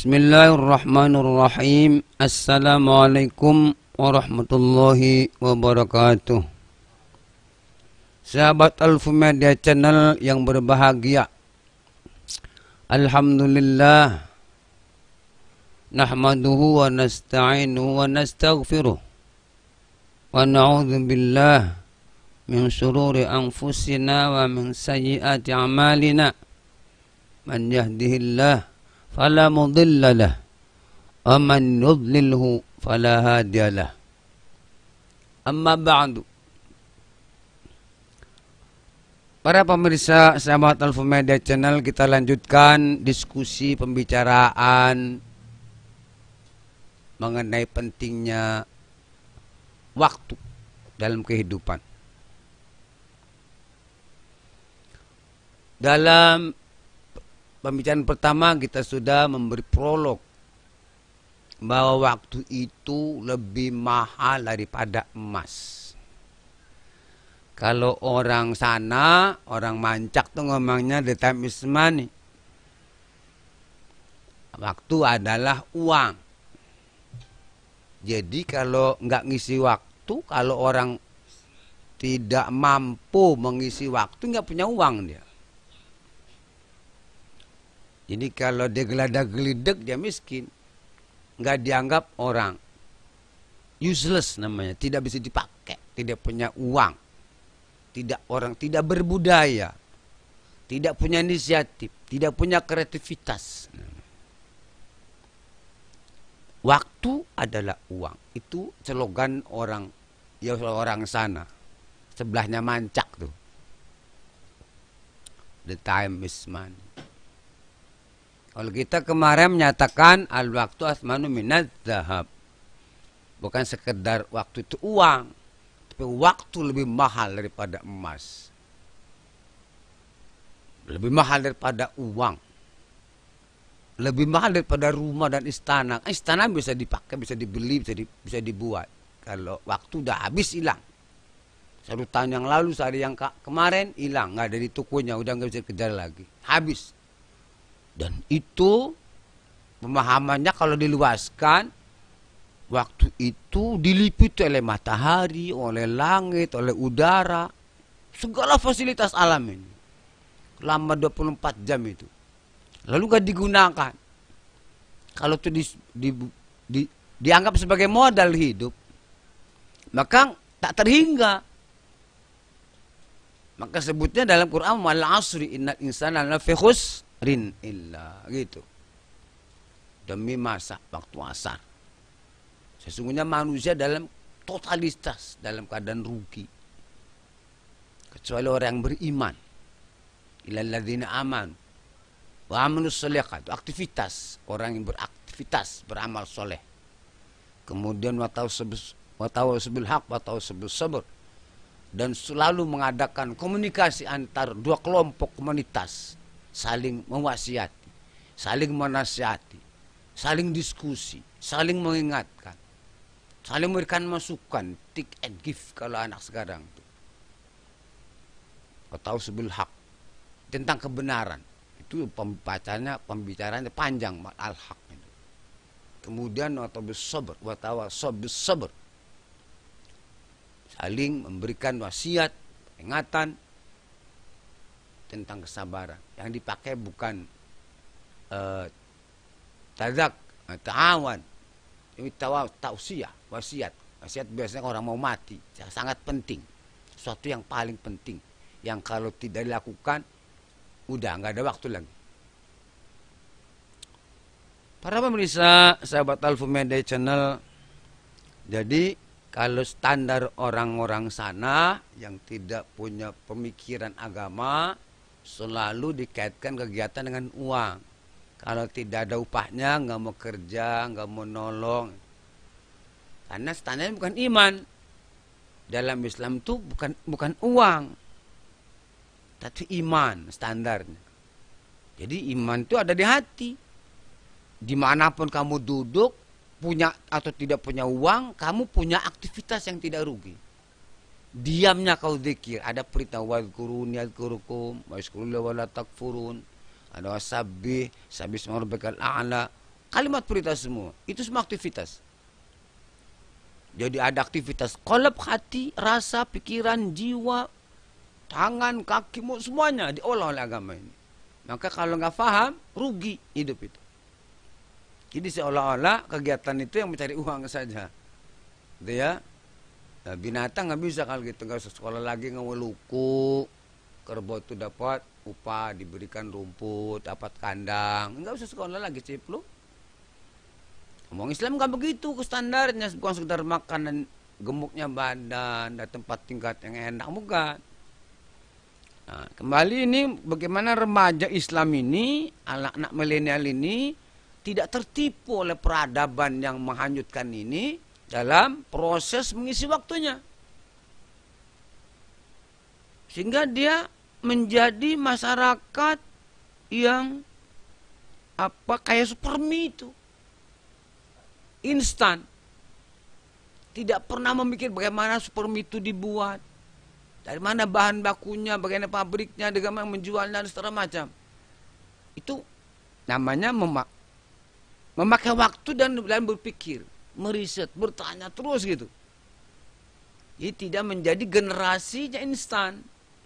Bismillahirrahmanirrahim. Assalamualaikum warahmatullahi wabarakatuh. Sahabat Al-Fumedia Channel yang berbahagia, alhamdulillah, nahmaduhu wa nasta'inuhu wa nastaghfiruh wa na'udzu billah min syururi anfusina wa min sayyiati a'malina. Man yahdihillah fala mudilla lah wa man yudlilhu fala hadiya lah. Amma ba'du. Para pemirsa sahabat Al-Fumedia Channel, kita lanjutkan diskusi pembicaraan mengenai pentingnya waktu dalam kehidupan. Dalam pembicaraan pertama kita sudah memberi prolog bahwa waktu itu lebih mahal daripada emas. Kalau orang sana, orang Mancak tuh ngomongnya the time is money. Waktu adalah uang. Jadi kalau nggak ngisi waktu, kalau orang tidak mampu mengisi waktu, nggak punya uang dia. Jadi kalau dia geladak-gelidek, dia miskin. Nggak dianggap orang. Useless namanya. Tidak bisa dipakai. Tidak punya uang. Tidak berbudaya. Tidak punya inisiatif. Tidak punya kreativitas. Waktu adalah uang. Itu slogan orang sana. Sebelahnya Mancak tuh. The time is money. Kalau kita kemarin menyatakan al-waktu asmanu minaz zahab. Bukan sekedar waktu itu uang, tapi waktu lebih mahal daripada emas. Lebih mahal daripada uang. Lebih mahal daripada rumah dan istana. Istana bisa dipakai, bisa dibeli, bisa dibuat. Kalau waktu udah habis, hilang. 1 tahun yang lalu, sehari yang kemarin hilang, nggak ada di tokonya, udah nggak bisa kejar lagi. Habis. Dan itu pemahamannya kalau diluaskan, waktu itu diliputi oleh matahari, oleh langit, oleh udara, segala fasilitas alam ini. Lama 24 jam itu. Lalu gak digunakan. Kalau itu dianggap sebagai modal hidup, maka tak terhingga. Maka sebutnya dalam Quran, wal asri innal insana lafi khusrin illa, gitu. Demi masa waktu asar. Sesungguhnya manusia dalam totalitas, dalam keadaan rugi. Kecuali orang yang beriman. Illal ladzina amanu wa amilus sholihat, aktivitas, orang yang beraktivitas, beramal soleh. Kemudian watawassabil haq watawassabil sabr, dan selalu mengadakan komunikasi antar dua kelompok komunitas, saling mewasiati, saling menasihati, saling diskusi, saling mengingatkan, saling memberikan masukan, take and give kalau anak sekarang itu. Atau sebil hak, tentang kebenaran. Itu pembicaranya panjang, al-haq itu. Kemudian atau bersabar, sabr, saling memberikan wasiat, peringatan tentang kesabaran. Yang dipakai bukan ta'awan, ini tausiah, wasiat. Wasiat biasanya orang mau mati, sangat penting. Sesuatu yang paling penting, yang kalau tidak dilakukan, udah nggak ada waktu lagi. Para pemirsa sahabat Al-Fumedia Channel, jadi kalau standar orang-orang sana yang tidak punya pemikiran agama, selalu dikaitkan kegiatan dengan uang. Kalau tidak ada upahnya, nggak mau kerja, nggak mau nolong. Karena standarnya bukan iman. Dalam Islam itu bukan uang, tapi iman standarnya. Jadi iman itu ada di hati. Dimanapun kamu duduk, punya atau tidak punya uang, kamu punya aktivitas yang tidak rugi. Diamnya kau zikir, ada perintah wadhkuruni yadhkurukum wa yashkurullah wa la takfurun. Ada wasabbih, sabbih isma rabbikal a'la kalimat perintah semua. Itu semua aktivitas. Jadi ada aktivitas qalb, hati, rasa, pikiran, jiwa, tangan, kaki, semuanya diolah oleh agama ini. Maka kalau nggak paham, rugi hidup itu. Jadi seolah-olah kegiatan itu yang mencari uang saja. Gitu ya. Nah, binatang nggak bisa kalau gitu, nggak usah sekolah lagi ngeweluku. Kerbau itu dapat upah, diberikan rumput, dapat kandang, nggak usah sekolah lagi ciplu. Ngomong Islam nggak begitu standarnya, bukan sekedar makan dan gemuknya badan dan tempat tingkat yang enak, bukan. Nah, kembali ini bagaimana remaja Islam ini, anak-anak milenial ini tidak tertipu oleh peradaban yang menghanyutkan ini dalam proses mengisi waktunya. Sehingga dia menjadi masyarakat yang kayak supermi itu. Instan. Tidak pernah memikir bagaimana supermi itu dibuat. Dari mana bahan bakunya, bagaimana pabriknya, bagaimana menjualnya, dan segala macam. Itu namanya memakai waktu dan berpikir, meriset, bertanya terus gitu. Jadi tidak menjadi generasi yang instan.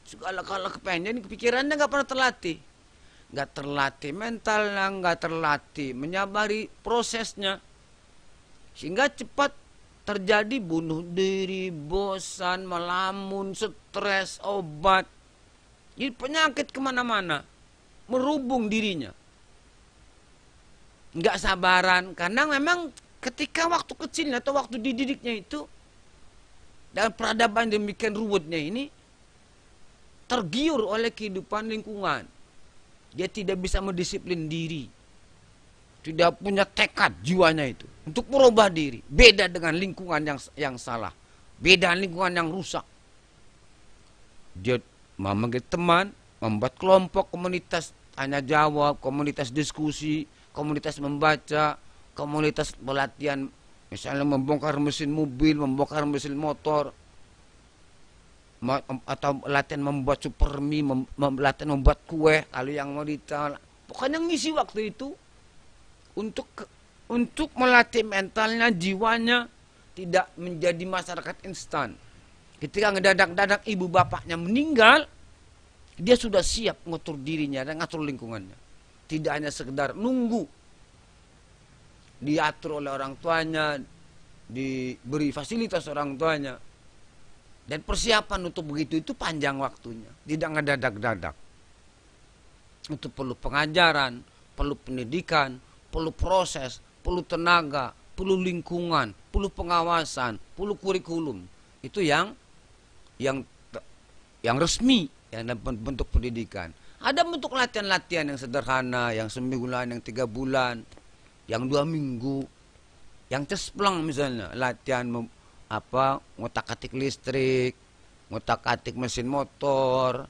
Segala kalau kepengen, pikirannya nggak pernah terlatih. Nggak terlatih mentalnya, nggak terlatih menyabari prosesnya. Sehingga cepat terjadi bunuh diri, bosan, melamun, stres, obat. Jadi penyakit kemana-mana. Merubung dirinya. Nggak sabaran. Karena memang ketika waktu kecilnya atau waktu dididiknya itu, dalam peradaban demikian ruwetnya ini, tergiur oleh kehidupan lingkungan. Dia tidak bisa mendisiplin diri. Tidak punya tekad jiwanya itu untuk merubah diri. Beda dengan lingkungan yang salah. Beda dengan lingkungan yang rusak. Dia memanggil teman, membuat kelompok, komunitas tanya jawab, komunitas diskusi, komunitas membaca, komunitas pelatihan, misalnya membongkar mesin mobil, membongkar mesin motor, atau latihan membuat supermi, latihan membuat kue, kalau yang mau detail. Pokoknya ngisi waktu itu untuk melatih mentalnya, jiwanya, tidak menjadi masyarakat instan. Ketika ngedadak-dadak ibu bapaknya meninggal, dia sudah siap ngatur dirinya dan ngatur lingkungannya. Tidak hanya sekedar nunggu diatur oleh orang tuanya, diberi fasilitas orang tuanya. Dan persiapan untuk begitu itu panjang waktunya, tidak ngedadak-dadak. Itu perlu pengajaran, perlu pendidikan, perlu proses, perlu tenaga, perlu lingkungan, perlu pengawasan, perlu kurikulum. Itu yang resmi, yang bentuk pendidikan. Ada bentuk latihan-latihan yang sederhana, yang semingguan, yang 3 bulan, yang 2 minggu, yang cespleng misalnya, latihan ngutak-atik listrik, ngutak-atik mesin motor,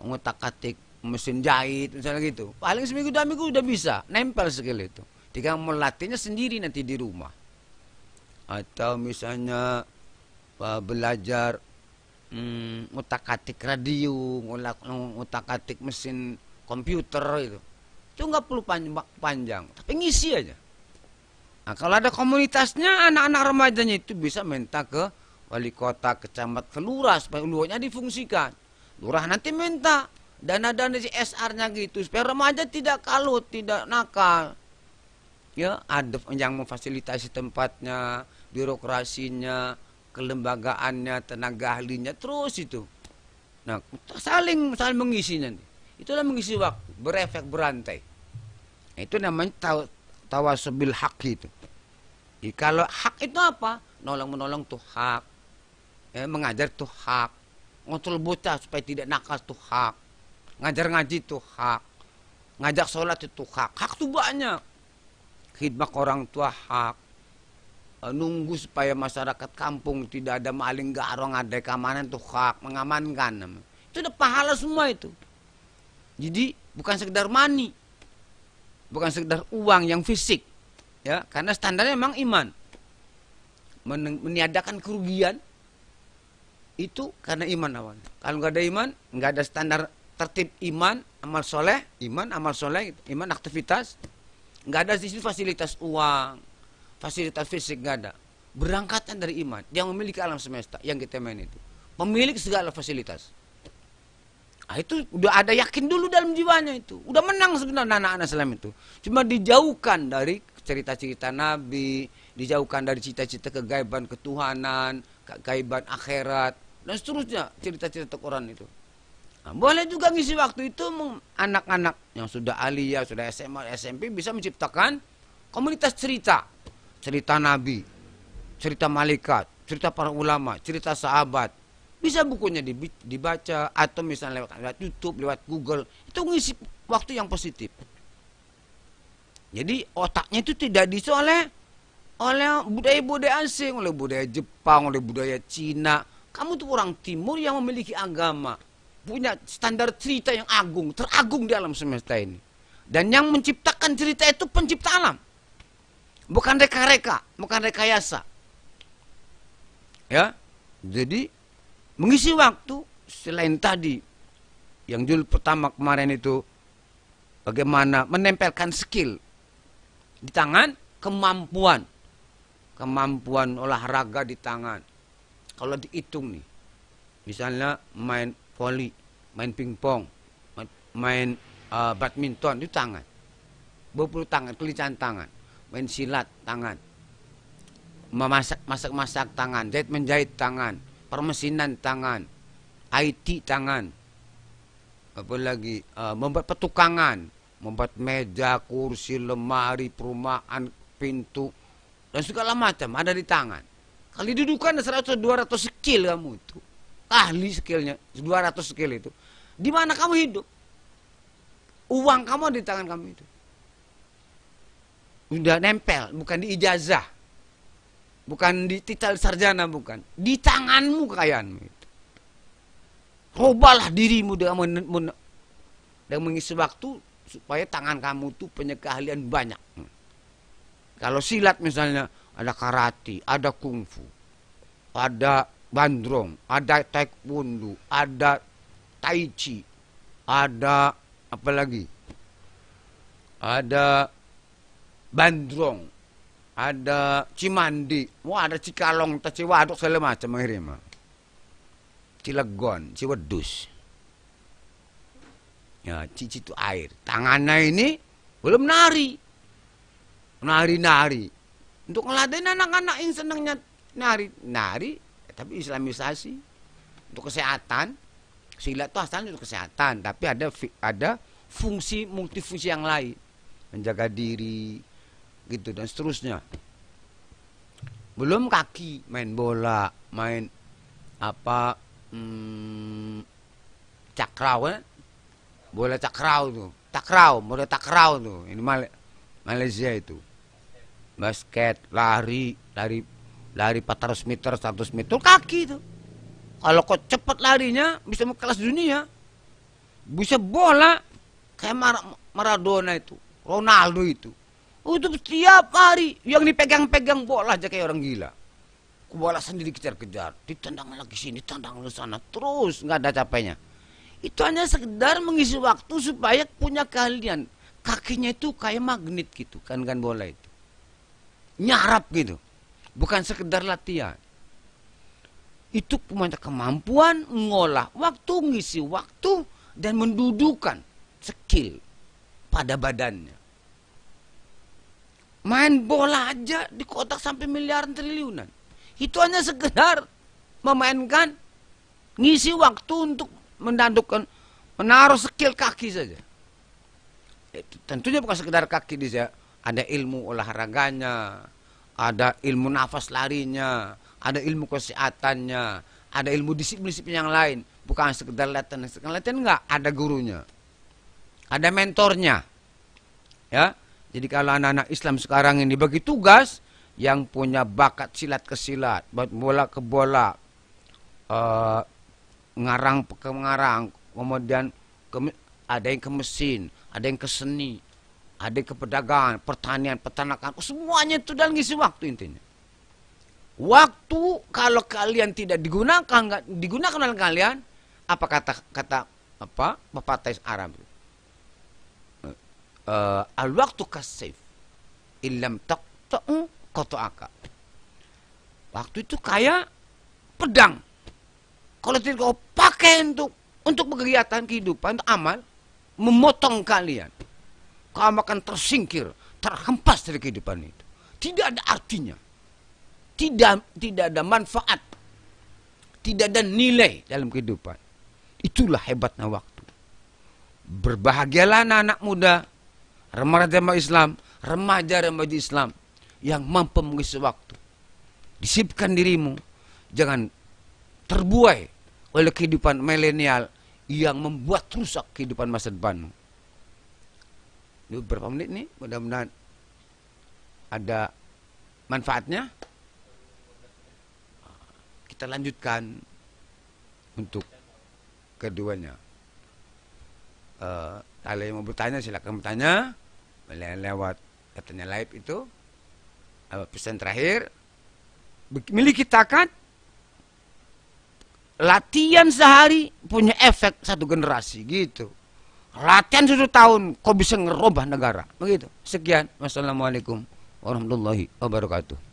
ngutak-atik mesin jahit, misalnya gitu. Paling seminggu 2 minggu udah bisa, nempel skill itu. Tinggal melatihnya sendiri nanti di rumah. Atau misalnya belajar ngutak-atik radio, ngutak-atik mesin komputer itu. Itu nggak perlu panjang, tapi ngisi aja. Nah, kalau ada komunitasnya, anak-anak remajanya itu bisa minta ke wali kota, kecamatan, ke lurah supaya lurahnya difungsikan. Lurah nanti minta dana-dana CSR-nya gitu supaya remaja tidak kalut, tidak nakal. Ya, ada yang memfasilitasi tempatnya, birokrasinya, kelembagaannya, tenaga ahlinya, terus itu. Nah, saling mengisinya. Itulah mengisi waktu, berefek berantai. Nah, itu namanya tawasul hak itu. Jadi, kalau hak itu apa? Menolong tuh hak. Mengajar tuh hak. Ngontrol bocah supaya tidak nakal tuh hak. Ngajar ngaji tuh hak. Ngajak sholat itu hak. Hak tuh banyak. Khidmat orang tua hak. Nunggu supaya masyarakat kampung tidak ada maling garong, ada keamanan tuh hak. Mengamankan. Itu udah pahala semua itu. Jadi bukan sekedar money. Bukan sekedar uang yang fisik. Ya, karena standarnya memang iman. Meniadakan kerugian itu karena iman awalnya. Kalau nggak ada iman, nggak ada standar tertib iman, amal soleh, iman aktivitas, Nggak ada di situ fasilitas uang, fasilitas fisik, nggak ada. Berangkatnya dari iman yang memiliki alam semesta yang kita main itu, pemilik segala fasilitas. Nah, itu udah ada yakin dulu dalam jiwanya itu, udah menang sebenarnya anak-anak Islam itu. Cuma dijauhkan dari cerita-cerita Nabi, dijauhkan dari cita-cita kegaiban ketuhanan, kegaiban akhirat, dan seterusnya cerita-cerita Quran itu. Nah, boleh juga ngisi waktu itu anak-anak yang sudah aliyah, sudah SMA, SMP bisa menciptakan komunitas cerita. Cerita Nabi, cerita malaikat, cerita para ulama, cerita sahabat. Bisa bukunya dibaca atau misalnya lewat YouTube, lewat Google. Itu ngisi waktu yang positif. Jadi otaknya itu tidak diisi oleh budaya-budaya asing, oleh budaya Jepang, oleh budaya Cina. Kamu tuh orang timur yang memiliki agama, punya standar cerita yang agung, teragung di alam semesta ini. Dan yang menciptakan cerita itu pencipta alam. Bukan reka-reka, bukan rekayasa. Ya. Jadi mengisi waktu selain tadi yang judul pertama kemarin itu bagaimana menempelkan skill di tangan, kemampuan olahraga di tangan. Kalau dihitung nih, misalnya main voli, main pingpong, main badminton itu tangan, berpuluh tangan, kelicikan tangan, main silat tangan, masak tangan, menjahit tangan, permesinan tangan, IT tangan, apalagi membuat petukangan, membuat meja, kursi, lemari, perumahan, pintu, dan segala macam ada di tangan. Kali dudukan 100-200 skill kamu itu. Ahli skillnya, 200 skill itu. Di mana kamu hidup? Uang kamu di tangan kamu itu. Udah nempel, bukan di ijazah. Bukan di titel sarjana, bukan. Di tanganmu kekayaanmu itu. Robalah dirimu dengan mengisi waktu supaya tangan kamu itu punya keahlian banyak. Kalau silat misalnya, ada karate, ada kungfu, ada bandrong, ada taekwondo, ada tai chi, ada apa lagi? Ada bandrong, ada cimandi, wah ada cikalong, ciwaduk segala macam akhirnya. Cilegon, ciwedus. Ya, cici itu air. Tangannya ini belum nari. Nari-nari. Untuk ngeladen anak-anak yang senangnya nari, tapi islamisasi. Untuk kesehatan, silat itu asalnya untuk kesehatan, tapi ada fungsi multifungsi yang lain, menjaga diri, gitu dan seterusnya. Belum kaki, main bola, main apa, cakrau, bola cakrau tuh, bola takraw tuh, ini Malaysia itu. Basket, lari 400 meter, 100 meter, kaki itu. Kalau kok cepat larinya, bisa kelas dunia. Bisa bola, kayak Maradona itu, Ronaldo itu. Oh, itu setiap hari, yang dipegang-pegang bola aja kayak orang gila. Bola sendiri kejar-kejar, ditendang lagi sini, tendang ke sana, terus nggak ada capeknya. Itu hanya sekedar mengisi waktu supaya punya keahlian. Kakinya itu kayak magnet gitu, kan bola itu. Nyarap gitu, bukan sekedar latihan. Itu punya kemampuan ngolah waktu, ngisi waktu, dan mendudukan skill pada badannya. Main bola aja di kotak sampai miliaran triliunan. Itu hanya sekedar memainkan, ngisi waktu untuk mendandukkan, menaruh skill kaki saja. Itu tentunya bukan sekedar kaki dia. Ada ilmu olahraganya, ada ilmu nafas larinya, ada ilmu kesehatannya, ada ilmu disiplin-disiplin yang lain. Bukan sekedar latihan enggak, ada gurunya, ada mentornya. Ya, jadi kalau anak-anak Islam sekarang ini bagi tugas, yang punya bakat silat ke silat, bola ke bola, ngarang ke ngarang, kemudian ada yang ke mesin, ada yang ke seni, ada ke perdagangan, pertanian, peternakan, semuanya itu dalam ngisi waktu intinya. Waktu kalau kalian tidak digunakan, nggak digunakan oleh kalian, apa kata apa pepatah Arab? Al waktu kasif. illam taqta'u qata'aka. Waktu itu kayak pedang. Kalau tidak kau pakai untuk kegiatan kehidupan, untuk amal, memotong kalian. Kamu akan tersingkir, terhempas dari kehidupan itu. Tidak ada artinya. Tidak ada manfaat. Tidak ada nilai dalam kehidupan. Itulah hebatnya waktu. Berbahagialah anak-anak muda, remaja Islam, remaja-remaja Islam yang mampu mengisi waktu. Disibukkan dirimu, jangan terbuai oleh kehidupan milenial yang membuat rusak kehidupan masa depanmu. Ini berapa menit nih? Mudah-mudahan ada manfaatnya. Kita lanjutkan untuk keduanya. Kalau yang mau bertanya silakan bertanya lewat katanya live itu. Pesan terakhir, miliki takat. Latihan sehari punya efek satu generasi gitu. Latihan 1 tahun kau bisa ngerubah negara begitu. Sekian, wassalamualaikum warahmatullahi wabarakatuh.